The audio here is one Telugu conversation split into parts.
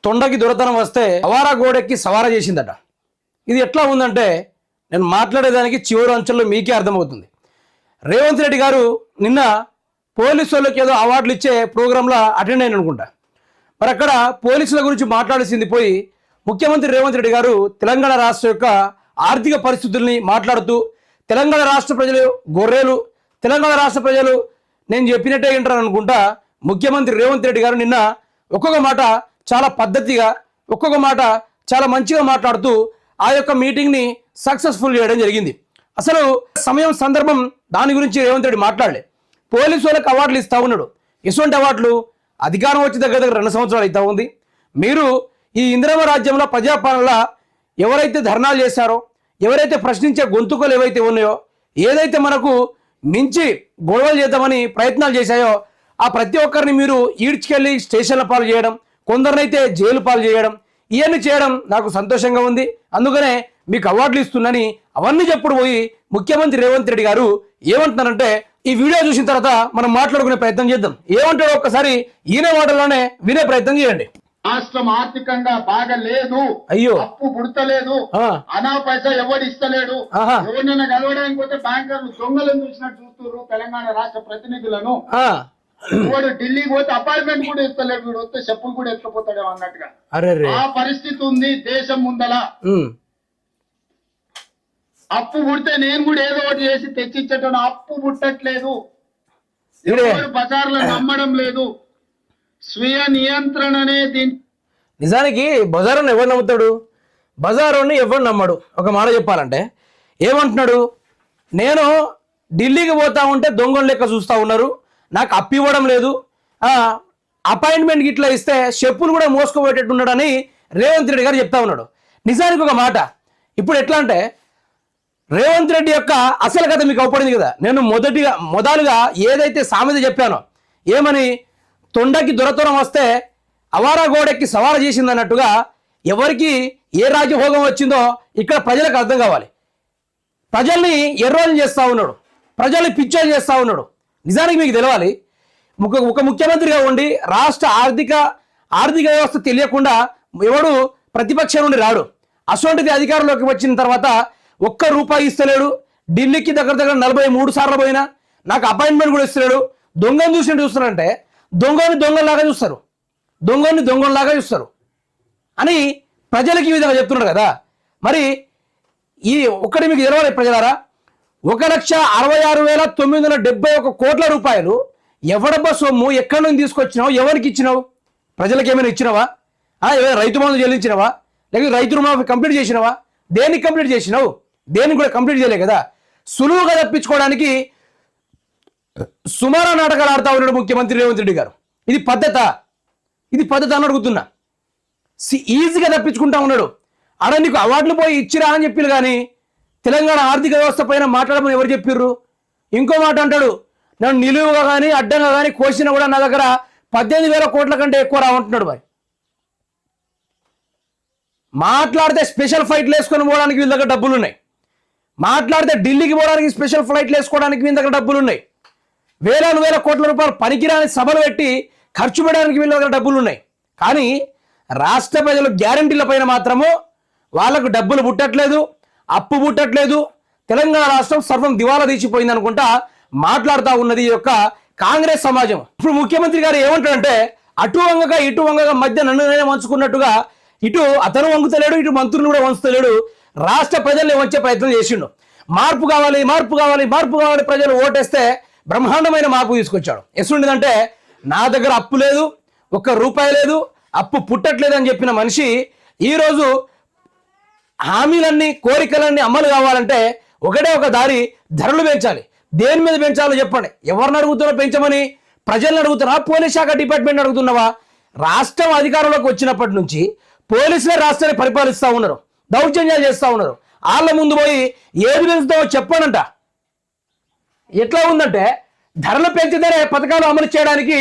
తొండకి దొరతనం వస్తే అవారా గోడెక్కి సవారా చేసిందట. ఇది ఎట్లా ఉందంటే నేను మాట్లాడేదానికి చివరి అంచెల్లో మీకే అర్థమవుతుంది. రేవంత్ రెడ్డి గారు నిన్న పోలీసు వాళ్ళకి ఏదో అవార్డులు ఇచ్చే ప్రోగ్రాంలో అటెండ్ అయిన అనుకుంటా. మరి అక్కడ పోలీసుల గురించి మాట్లాడాల్సింది పోయి ముఖ్యమంత్రి రేవంత్ రెడ్డి గారు తెలంగాణ రాష్ట్ర యొక్క ఆర్థిక పరిస్థితుల్ని మాట్లాడుతూ తెలంగాణ రాష్ట్ర ప్రజలు గొర్రెలు, తెలంగాణ రాష్ట్ర ప్రజలు నేను చెప్పినట్టే వింటారు అనుకుంటా. ముఖ్యమంత్రి రేవంత్ రెడ్డి గారు నిన్న ఒక్కొక్క మాట చాలా పద్ధతిగా, ఒక్కొక్క మాట చాలా మంచిగా మాట్లాడుతూ ఆ యొక్క మీటింగ్ని సక్సెస్ఫుల్ చేయడం జరిగింది. అసలు సమయం సందర్భం దాని గురించి రేవంత్ రెడ్డి మాట్లాడలే. పోలీసు వాళ్ళకి అవార్డులు ఇస్తూ ఉన్నాడు. ఎటువంటి అవార్డులు? అధికారం వచ్చి దగ్గర 2 సంవత్సరాలు అవుతా ఉంది. మీరు ఈ ఇందిరమ్మ రాజ్యంలో ప్రజాపాలనలో ఎవరైతే ధర్నాలు చేశారో, ఎవరైతే ప్రశ్నించే గొంతుకలు ఏవైతే ఉన్నాయో, ఏదైతే మనకు మించి గొడవలు చేద్దామని ప్రయత్నాలు చేశాయో ఆ ప్రతి ఒక్కరిని మీరు ఈడ్చుకెళ్ళి స్టేషన్ల పాలు చేయడం, కొందరినైతే జైలు పాలు చేయడం, ఇవన్నీ చేయడం నాకు సంతోషంగా ఉంది. అందుకనే మీకు అవార్డులు ఇస్తున్నాని అవన్నీ చెప్పుడు పోయి ముఖ్యమంత్రి రేవంత్ రెడ్డి గారు ఏమంటున్నారంటే, ఈ వీడియో చూసిన తర్వాత మనం మాట్లాడుకునే ప్రయత్నం చేద్దాం. ఏమంటాడో ఒక్కసారి ఈయన మాటల్లోనే వినే ప్రయత్నం చేయండి. రాష్ట్రం ఆర్థికంగా బాగా లేదు, అయ్యో అప్పు పుడతలేదు, అనా పైసా ఎవరు ఇస్తలేడు, ఎవరినైనా కలవడానికి పోతే బ్యాంకర్లు దొంగలను చూసినట్టు చూస్తున్నారు తెలంగాణ రాష్ట్ర ప్రతినిధులను. వాడు ఢిల్లీకి పోతే అపాయింట్మెంట్ కూడా ఇస్తలేడు, వీడు వస్తే చెప్పులు కూడా ఎత్తుకుపోతాడు అన్నట్టుగా ఆ పరిస్థితి ఉంది దేశం ముందల. అప్పు పుడితే నేను కూడా ఏదో ఒకటి చేసి తెచ్చిచ్చటం, అప్పు పుట్టట్లేదు, బజార్లను నమ్మడం లేదు, స్వీయ నియంత్రణ అనేది. నిజానికి బజారుని ఎవరు నమ్ముతాడు? బజారుని ఎవరు నమ్మడు. ఒక మాట చెప్పాలంటే ఏమంటున్నాడు, నేను ఢిల్లీకి పోతా ఉంటే దొంగలు లెక్క చూస్తూ ఉన్నారు, నాకు అప్పు ఇవ్వడం లేదు, అపాయింట్మెంట్ ఇట్లా ఇస్తే చెప్పులు కూడా మోసుకోబోయేటట్టున్నాడని రేవంత్ రెడ్డి గారు చెప్తా ఉన్నాడు. నిజానికి ఒక మాట, ఇప్పుడు ఎట్లా అంటే రేవంత్ రెడ్డి యొక్క అసలు కథ మీకు అవపడింది కదా. నేను మొదలుగా ఏదైతే సామెత చెప్పానో, ఏమని తొండకి దొరతనం వస్తే అవారా గోడెక్కి సవారా చేసింది అన్నట్టుగా ఎవరికి ఏ రాజ్యభోగం వచ్చిందో ఇక్కడ ప్రజలకు అర్థం కావాలి. ప్రజల్ని ఎర్రోజు చేస్తూ ఉన్నాడు, ప్రజల్ని పిచ్చోలు చేస్తూ ఉన్నాడు. నిజానికి మీకు తెలవాలి, ఒక ముఖ్యమంత్రిగా ఉండి రాష్ట్ర ఆర్థిక వ్యవస్థ తెలియకుండా ఎవడు ప్రతిపక్షం నుండి రాడు. అసొంటిది అధికారంలోకి వచ్చిన తర్వాత ₹1 ఇస్తలేడు. ఢిల్లీకి దగ్గర 43 సార్లు పోయినా నాకు అపాయింట్మెంట్ కూడా ఇస్తలేడు. దొంగను చూస్తున్నారంటే దొంగలాగా చూస్తారు, దొంగలాగా చూస్తారు అని ప్రజలకి ఈ విధంగా చెప్తున్నాడు కదా. మరి ఈ ఒక్కటి మీకు తెలవాలి ప్రజలారా, 1,66,971 కోట్ల రూపాయలు ఎవడబ్బా సొమ్ము ఎక్కడి నుంచి తీసుకొచ్చినావు, ఎవరికి ఇచ్చినావు? ప్రజలకు ఏమైనా ఇచ్చినావా? ఏమైనా రైతు బంధు చెల్లించినవా? లేకపోతే రైతు రుణమాఫీ కంప్లీట్ చేసినవా? దేనికి కంప్లీట్ చేసినావు? దేనికి కూడా కంప్లీట్ చేయలే కదా. సులువుగా తప్పించుకోవడానికి సుమారా నాటకాలు ఆడుతూ ఉన్నాడు ముఖ్యమంత్రి రేవంత్ రెడ్డి గారు. ఇది పద్ధత అని అడుగుతున్నా. ఈజీగా తప్పించుకుంటా ఉన్నాడు. ఆడ నీకు అవార్డులు పోయి ఇచ్చిరా అని చెప్పారు, కానీ తెలంగాణ ఆర్థిక వ్యవస్థ పైన మాట్లాడమని ఎవరు చెప్పిర్రు? ఇంకో మాట అంటాడు, నన్ను నిలువుగా కానీ అడ్డంగా కానీ కోసినా కూడా నా దగ్గర 18,000 కోట్ల కంటే ఎక్కువ రావంటున్నాడు. మరి మాట్లాడితే స్పెషల్ ఫ్లైట్లు వేసుకొని పోవడానికి వీళ్ళ దగ్గర డబ్బులు ఉన్నాయి, మాట్లాడితే ఢిల్లీకి పోవడానికి స్పెషల్ ఫ్లైట్లు వేసుకోవడానికి వీళ్ళ దగ్గర డబ్బులు ఉన్నాయి, వేల కోట్ల రూపాయలు పనికిరాని సభలు పెట్టి ఖర్చు పెట్టడానికి వీళ్ళ దగ్గర డబ్బులు ఉన్నాయి. కానీ రాష్ట్ర ప్రజల గ్యారంటీల పైన మాత్రము వాళ్ళకు డబ్బులు పుట్టట్లేదు, అప్పు పుట్టట్లేదు, తెలంగాణ రాష్ట్రం సర్వం దివాలా తీసిపోయింది అనుకుంటా మాట్లాడుతూ ఉన్నది ఈ యొక్క కాంగ్రెస్ సమాజం. ఇప్పుడు ముఖ్యమంత్రి గారు ఏమంటాడంటే, అటు వంగగా ఇటు వంగగా మధ్య నన్ను నేనే వంచుకున్నట్టుగా ఇటు అతను వంగుతలేడు, ఇటు మంత్రులు కూడా వంచుతలేడు, రాష్ట్ర ప్రజల్ని వంచే ప్రయత్నం చేసిండు. మార్పు కావాలి ప్రజలు ఓటేస్తే బ్రహ్మాండమైన మార్పు తీసుకొచ్చాడు. ఎసుండిదంటే నా దగ్గర అప్పు లేదు, ₹1 లేదు, అప్పు పుట్టట్లేదు అని చెప్పిన మనిషి ఈరోజు హామీలన్నీ కోరికలన్నీ అమలు కావాలంటే ఒకటే ఒక దారి, ధరలు పెంచాలి. దేని మీద పెంచాలో చెప్పండి. ఎవరిని అడుగుతున్నా పెంచమని? ప్రజలను అడుగుతున్నా? పోలీస్ శాఖ డిపార్ట్మెంట్ అడుగుతున్నావా? రాష్ట్రం అధికారంలోకి వచ్చినప్పటి నుంచి పోలీసులే రాష్ట్రాన్ని పరిపాలిస్తూ ఉన్నారు, దౌర్జన్యాలు చేస్తూ ఉన్నారు. వాళ్ళ ముందు పోయి ఏది పెంచుతామో చెప్పానంట. ఎట్లా ఉందంటే ధరలు పెంచితేనే పథకాలు అమలు చేయడానికి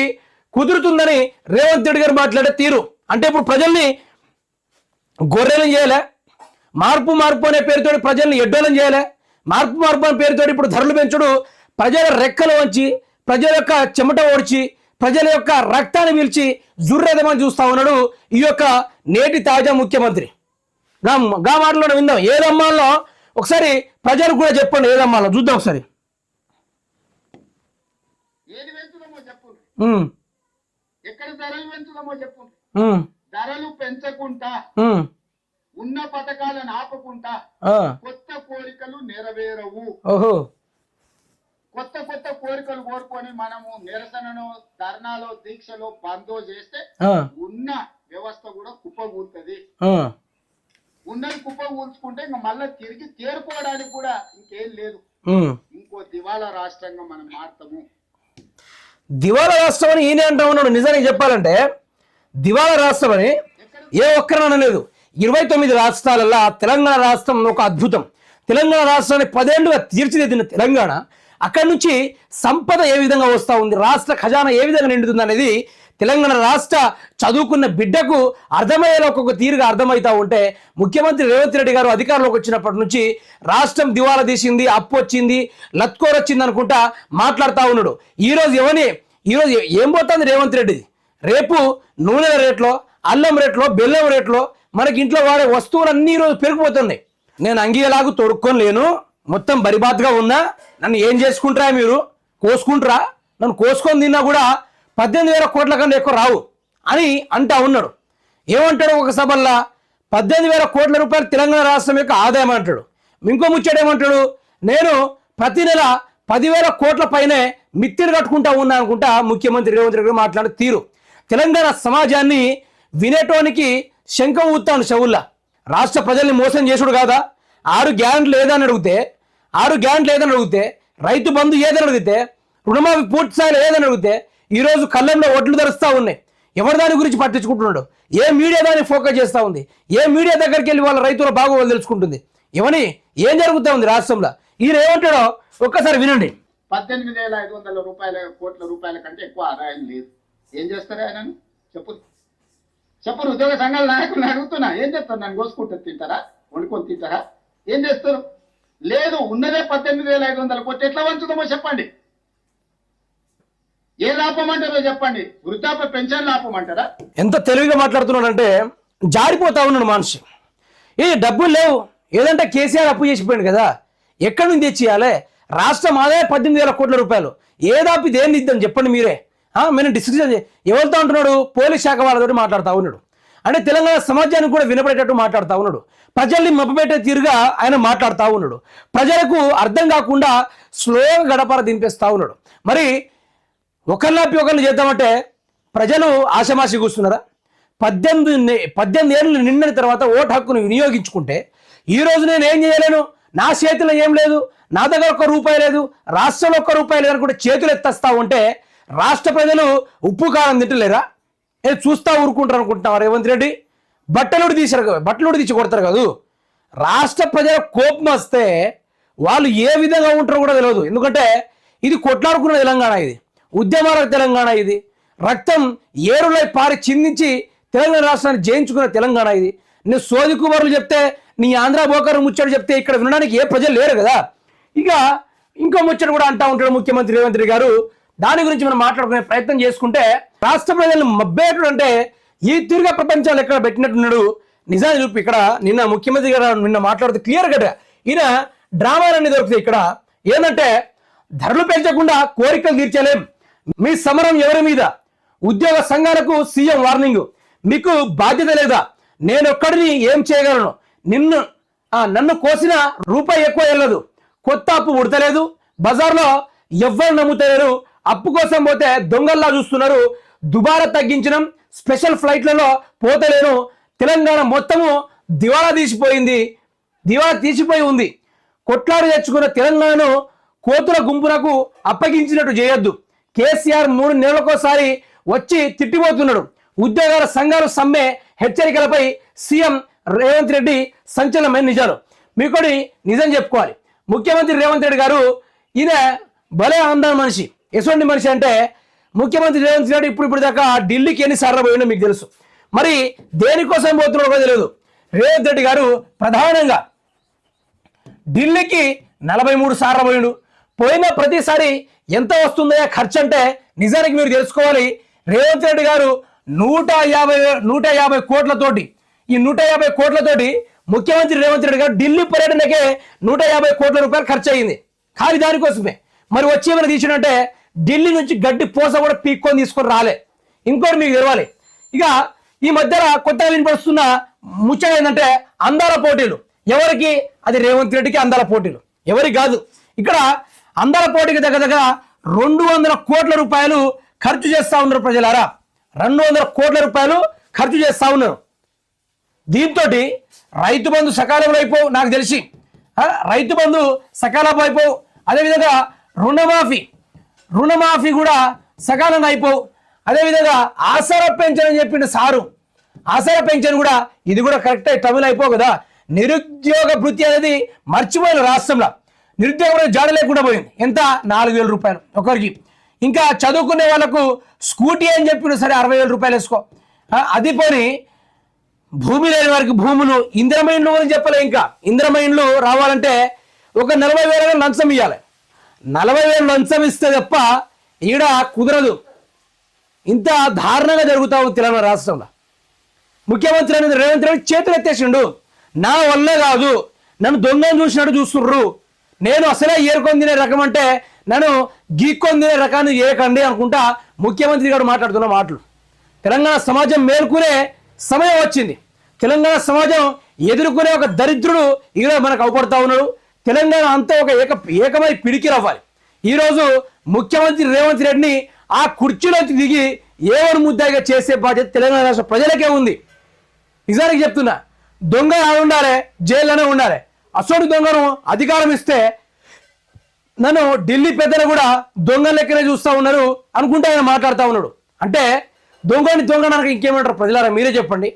కుదురుతుందని రేవంత్ రెడ్డి గారు మాట్లాడే తీరు. అంటే ఇప్పుడు ప్రజల్ని గొర్రెలను చేయలే, మార్పు అనే పేరుతో ప్రజల్ని ఎడ్డోలను చేయలే, మార్పు అనే పేరుతో ఇప్పుడు ధరలు పెంచుడు ప్రజల రెక్కలు వంచి, ప్రజల యొక్క చెమట ఓడ్చి, ప్రజల యొక్క రక్తాన్ని పీల్చి జుర్రెదమని చూస్తా ఉన్నాడు ఈ యొక్క నేటి తాజా ముఖ్యమంత్రి. గా మాటలో విందాం ఏదమ్మాలో ఒకసారి ప్రజలకు కూడా చెప్పండి, ఏదమ్మాలో చూద్దాం ఒకసారి. ఏది పెంచుదామో చెప్పు, ఎక్కడ ధరలు పెంచుదామో చెప్పు. ధరలు పెంచకుండా ఉన్న పథకాలను ఆపకుండా కొత్త కోరికలు నెరవేరవు. కొత్త కొత్త కోరికలు కోరుకొని మనము నిరసనను, ధర్నాలో, దీక్షలో బందో చేస్తే ఉన్న వ్యవస్థ కూడా కుప్పగూలుతుంది. ఉన్నది కుప్పగూల్చుకుంటే ఇంకా మళ్ళీ తిరిగి తేరుకోవడానికి కూడా ఇంకేం లేదు. ఇంకో దివాలా రాష్ట్రంగా మనం మారుతాము. దివాలా రాష్ట్రం అని ఈయన అంటా ఉన్నాడు. నిజానికి చెప్పాలంటే దివాలా రాష్ట్రం అని ఏ ఒక్కరన్నా లేదు. 29 రాష్ట్రాలలో తెలంగాణ రాష్ట్రం ఒక అద్భుతం. తెలంగాణ రాష్ట్రాన్ని 10 ఏళ్లుగా తీర్చిదిద్దిన తెలంగాణ అక్కడి నుంచి సంపద ఏ విధంగా వస్తూ ఉంది, రాష్ట్ర ఖజానా ఏ విధంగా నిండుతుంది అనేది తెలంగాణ రాష్ట్ర చదువుకున్న బిడ్డకు అర్థమయ్యేలా ఒక్కొక్క తీరుగా అర్థమవుతూ ఉంటే ముఖ్యమంత్రి రేవంత్ రెడ్డి గారు అధికారంలోకి వచ్చినప్పటి నుంచి రాష్ట్రం దివాలా తీసింది, అప్పు వచ్చింది, లత్కోర్ వచ్చింది అనుకుంటా మాట్లాడుతూ ఉన్నాడు. ఈరోజు ఏం పోతుంది రేవంత్ రెడ్డిది? రేపు నూనెల రేట్లో, అల్లం రేట్లో, బెల్లం రేట్లో, మనకి ఇంట్లో వాడే వస్తువులన్నీ ఈరోజు పెరిగిపోతున్నాయి. నేను అంగీలాగు తొడుక్కొని లేను, మొత్తం బరిబాతుగా ఉన్నా, నన్ను ఏం చేసుకుంటారా, మీరు కోసుకుంటారా, నన్ను కోసుకొని తిన్నా కూడా 18,000 కోట్ల కన్నా ఎక్కువ రావు అని అంటా ఉన్నాడు. ఏమంటాడు ఒక సభల్లో 18,000 కోట్ల రూపాయలు తెలంగాణ రాష్ట్రం యొక్క ఆదాయం అంటాడు. ఇంకో ముచ్చటేమంటాడు, నేను ప్రతి నెల 10,000 కోట్ల పైనే మిత్తిడి కట్టుకుంటా ఉన్నా అనుకుంటా ముఖ్యమంత్రి రేవంత్ రెడ్డి మాట్లాడే తీరు తెలంగాణ సమాజాన్ని వినేటోనికి శంఖం ఊతాను చెవుల్లా. రాష్ట్ర ప్రజల్ని మోసం చేసుడు కాదా? 6 గ్యారెంట్లు ఏదని అడిగితే, రైతు బంధు ఏదని అడిగితే, రుణమాఫీ పూర్తి స్థాయిలో ఏదని అడిగితే, ఈరోజు కళ్ళంలో ఒడ్లు ధరుస్తూ ఉన్నాయి. ఎవరి దాని గురించి పట్టించుకుంటున్నాడు? ఏ మీడియా దాన్ని ఫోకస్ చేస్తూ ఉంది? ఏ మీడియా దగ్గరికి వెళ్ళి వాళ్ళ రైతుల బాగోగులు తెలుసుకుంటుంది? ఏం జరుగుతూ ఉంది రాష్ట్రంలో? ఈయన ఏమంటాడో ఒక్కసారి వినండి. 18,500 కోట్ల రూపాయల కంటే ఎక్కువ ఆదాయం లేదు. ఏం చేస్తారు ఆయన? చెప్పు ఉద్యోగ సంఘాల నాయకులను అడుగుతున్నా, ఏం చేస్తారు? నన్ను కోసుకుంటారు, తింటారా, వండుకొని తింటారా, ఏం చేస్తారు? లేదు, ఉన్నదే 18,500 కోట్లు. ఎట్లా వంచుదామో చెప్పండి. ఏ లాభమంటారో చెప్పండి. వృద్ధాప్య పెన్షన్ లాభమంటారా? ఎంత తెలివిగా మాట్లాడుతున్నాడంటే జారిపోతా ఉన్నాడు మనిషి. డబ్బులు లేవు, ఏదంటే కేసీఆర్ అప్పు చేసిపోయింది కదా, ఎక్కడి నుంచి తెచ్చియాలి? రాష్ట్రం ఆదాయం 18,000 కోట్ల రూపాయలు. ఏదాపి దేన్ని ఇద్దాం చెప్పండి మీరే. మేము డిస్కషన్ ఎవరితో అంటున్నాడు? పోలీస్ శాఖ వాళ్ళతో మాట్లాడుతూ ఉన్నాడు. అంటే తెలంగాణ సమాజానికి కూడా వినపడేటట్టు మాట్లాడుతూ ఉన్నాడు. ప్రజల్ని మభ్యపెట్టే తీరుగా ఆయన మాట్లాడుతూ ఉన్నాడు. ప్రజలకు అర్థం కాకుండా స్లోగా గడపర దింపేస్తూ ఉన్నాడు. మరి ఒకరిని చేద్దామంటే ప్రజలు ఆశమాసి కూర్చున్నారా? 18 ఏళ్ళు నిండిన తర్వాత ఓటు హక్కును వినియోగించుకుంటే ఈరోజు నేను ఏం చేయలేను, నా చేతిలో ఏం లేదు, నా దగ్గర ₹1 లేదు, రాష్ట్రంలో ₹1 లేదు కూడా చేతులు ఎత్తేస్తా ఉంటే రాష్ట్ర ప్రజలు ఉప్పు కారం తింటలేరా? చూస్తా ఊరుకుంటారు అనుకుంటున్నావా రేవంత్ రెడ్డి? బట్టలుడి తీసి కొడతారు కదా. రాష్ట్ర ప్రజల కోపం వస్తే వాళ్ళు ఏ విధంగా ఉంటారో కూడా తెలియదు. ఎందుకంటే ఇది కొట్లాడుకున్న తెలంగాణ, ఇది ఉద్యమాల తెలంగాణ, ఇది రక్తం ఏరులై పారి చిందించి తెలంగాణ రాష్ట్రాన్ని జయించుకున్న తెలంగాణ ఇది. నేను సోది కుమారులు చెప్తే, నీ ఆంధ్ర బోకరు ముచ్చడు చెప్తే ఇక్కడ వినడానికి ఏ ప్రజలు లేరు కదా. ఇక ఇంకో ముచ్చట కూడా అంటా ఉంటాడు ముఖ్యమంత్రి రేవంత్ రెడ్డి గారు. దాని గురించి మనం మాట్లాడుకునే ప్రయత్నం చేసుకుంటే, రాష్ట్ర ప్రజలను మబ్బేయడం అంటే ఈ తీరుగా ప్రపంచాలు ఎక్కడ పెట్టినట్టున్నాడు. నిజాన్ని చూపి ఇక్కడ నిన్న ముఖ్యమంత్రి గారు నిన్న మాట్లాడుతూ క్లియర్ కట్గా ఈయన డ్రామాలన్నీ దొరుకుతాయి. ఇక్కడ ఏంటంటే ధరలు పెంచకుండా కోరికలు తీర్చలేం, మీ సమరం ఎవరి మీద? ఉద్యోగ సంఘాలకు సీఎం వార్నింగ్, మీకు బాధ్యత లేదా? నేను ఒక్కడిని ఏం చేయగలను? నన్ను కోసిన రూపాయి ఎక్కువ వెళ్ళదు, కొత్త అప్పు ఉడతలేదు, బజార్లో ఎవ్వరు నమ్ముతలేరు, అప్పు కోసం పోతే దొంగల్లా చూస్తున్నారు, దుబారా తగ్గించడం, స్పెషల్ ఫ్లైట్లలో పోతలేను, తెలంగాణ మొత్తము దివాలా తీసిపోయి ఉంది, కొట్లాడి తెచ్చుకున్న తెలంగాణను కోతుల గుంపునకు అప్పగించినట్టు చేయొద్దు, కేసీఆర్ 3 నెలలకోసారి వచ్చి తిట్టిపోతున్నాడు, ఉద్యోగాల సంఘాలు సమ్మె హెచ్చరికలపై సీఎం రేవంత్ రెడ్డి సంచలనమైన నిజాలు. మీకోటి నిజం చెప్పుకోవాలి, ముఖ్యమంత్రి రేవంత్ రెడ్డి గారు ఈయన భలే ఆందోళన మనిషి. ఎటువంటి మనిషి అంటే ముఖ్యమంత్రి రేవంత్ రెడ్డి ఇప్పుడు దాకా ఢిల్లీకి ఎన్నిసార్లు పోయిందో మీకు తెలుసు. మరి దేనికోసం పోతున్నాడో తెలియదు. రేవంత్ రెడ్డి గారు ప్రధానంగా ఢిల్లీకి 43 సార్లు పోయిండు, పోయిన ప్రతిసారి ఎంత వస్తుందో ఖర్చు అంటే నిజానికి మీరు తెలుసుకోవాలి. రేవంత్ రెడ్డి గారు 150 కోట్లతోటి ఈ 150 కోట్లతోటి ముఖ్యమంత్రి రేవంత్ రెడ్డి గారు ఢిల్లీ పర్యటనకే 150 కోట్ల రూపాయలు ఖర్చు అయింది ఖాళీ దానికోసమే. మరి వచ్చి ఏమైనా తీసినంటే ఢిల్లీ నుంచి గడ్డి పోస కూడా పీక్కొని తీసుకొని రాలే. ఇంకోటి మీకు తెలవాలి, ఇక ఈ మధ్యన కొత్తగా వినిపడుతున్న ముచ్చట ఏంటంటే అందాల పోటీలు. ఎవరికి? అది రేవంత్ రెడ్డికి అందాల పోటీలు, ఎవరికి కాదు. ఇక్కడ అందాల పోటీకి దగ్గర 200 కోట్ల రూపాయలు ఖర్చు చేస్తా ఉన్నారు ప్రజలారా. 200 కోట్ల రూపాయలు ఖర్చు చేస్తా ఉన్నారు. దీంతో రైతు బంధు సకాలంలో అయిపోవు, నాకు తెలిసి రైతు బంధు సకాలంలో అయిపోవు. అదేవిధంగా రుణమాఫీ కూడా సకాలంగా అయిపోవు. అదేవిధంగా ఆసరా పెన్షన్ అని చెప్పిండు సారు, ఆసరా పెన్షన్ కూడా ఇది కూడా కరెక్ట్ టైంలో అయిపోవు కదా. నిరుద్యోగ భృతి అనేది మర్చిపోయిన రాష్ట్రంలో నిరుద్యోగం జాడ లేకుండా పోయింది. ఎంత? 4,000 రూపాయలు ఒకరికి. ఇంకా చదువుకునే వాళ్ళకు స్కూటీ అని చెప్పిన సరే 60,000 రూపాయలు వేసుకో. అది పోని భూమి లేని వారికి భూములు, ఇందిరమ ఇండ్లు అని చెప్పలే. ఇంకా ఇందిరమ ఇండ్లు రావాలంటే ఒక 40,000 లంచం ఇవ్వాలి. 40,000 లంచం ఇస్తే తప్ప ఈడ కుదరదు. ఇంత దారుణంగా జరుగుతా ఉంది తెలంగాణ రాష్ట్రంలో. ముఖ్యమంత్రి అనేది రేవంత్ రెడ్డి చేతులు ఎత్తేసిండు. నా వల్ల కాదు, నన్ను దొంగను చూసినట్టు చూస్తుర్రు, నేను అసలే ఏరుకొని తినే రకం అంటే నన్ను గీక్కొని తినే రకాన్ని ఏకండి అనుకుంటా ముఖ్యమంత్రి గారు మాట్లాడుతున్న మాటలు. తెలంగాణ సమాజం మేల్కొనే సమయం వచ్చింది. తెలంగాణ సమాజం ఎదుర్కొనే ఒక దరిద్రుడు ఈరోజు మనకు అవపడతా ఉన్నాడు. తెలంగాణ అంతా ఒక ఏకమై పిడికి రవ్వాలి. ఈరోజు ముఖ్యమంత్రి రేవంత్ రెడ్డిని ఆ కుర్చీలోకి దిగి ఏవని ముద్దాయిగా చేసే బాధ్యత తెలంగాణ రాష్ట్ర ప్రజలకే ఉంది. నిజానికి చెప్తున్నా, దొంగ ఉండాలి, జైల్లోనే ఉండాలి. అసోటి దొంగను అధికారం ఇస్తే నన్ను ఢిల్లీ పెద్దలు కూడా దొంగ లెక్కనే చూస్తూ ఉన్నారు అనుకుంటే ఆయన మాట్లాడుతూ ఉన్నాడు. అంటే దొంగ నాకు ఇంకేమంటారు ప్రజలారా, మీరే చెప్పండి.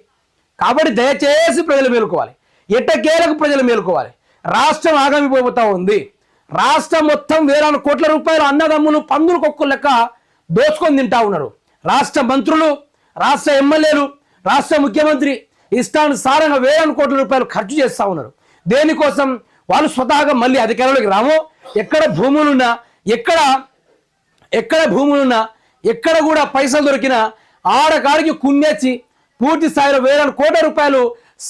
కాబట్టి దయచేసి ప్రజలు మేలుకోవాలి, ఎట్టకేలకు ప్రజలు మేలుకోవాలి. రాష్ట్రం ఆగమిపోతా ఉంది. రాష్ట్రం మొత్తం వేలాది కోట్ల రూపాయలు అన్నదమ్ములు పందులు కొక్కులు లెక్క దోచుకొని తింటా ఉన్నారు. రాష్ట్ర మంత్రులు, రాష్ట్ర ఎమ్మెల్యేలు, రాష్ట్ర ముఖ్యమంత్రి ఇష్టానుసారంగా వేలాది కోట్ల రూపాయలు ఖర్చు చేస్తూ ఉన్నారు. దేనికోసం? వాళ్ళు స్వతహాగా మళ్ళీ అధికారంలోకి రామో, ఎక్కడ భూములున్నా, ఎక్కడ కూడా పైసలు దొరికినా ఆడకాడికి కుమ్మేసి పూర్తి స్థాయిలో వేలాది కోట్ల రూపాయలు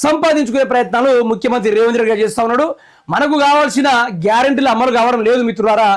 సంపాదించుకునే ప్రయత్నాలు ముఖ్యమంత్రి రేవంత్ రెడ్డి గారు చేస్తూ ఉన్నాడు. మనకు కావాల్సిన గ్యారెంటీలు అమలు కావడం లేదు మిత్రులారా.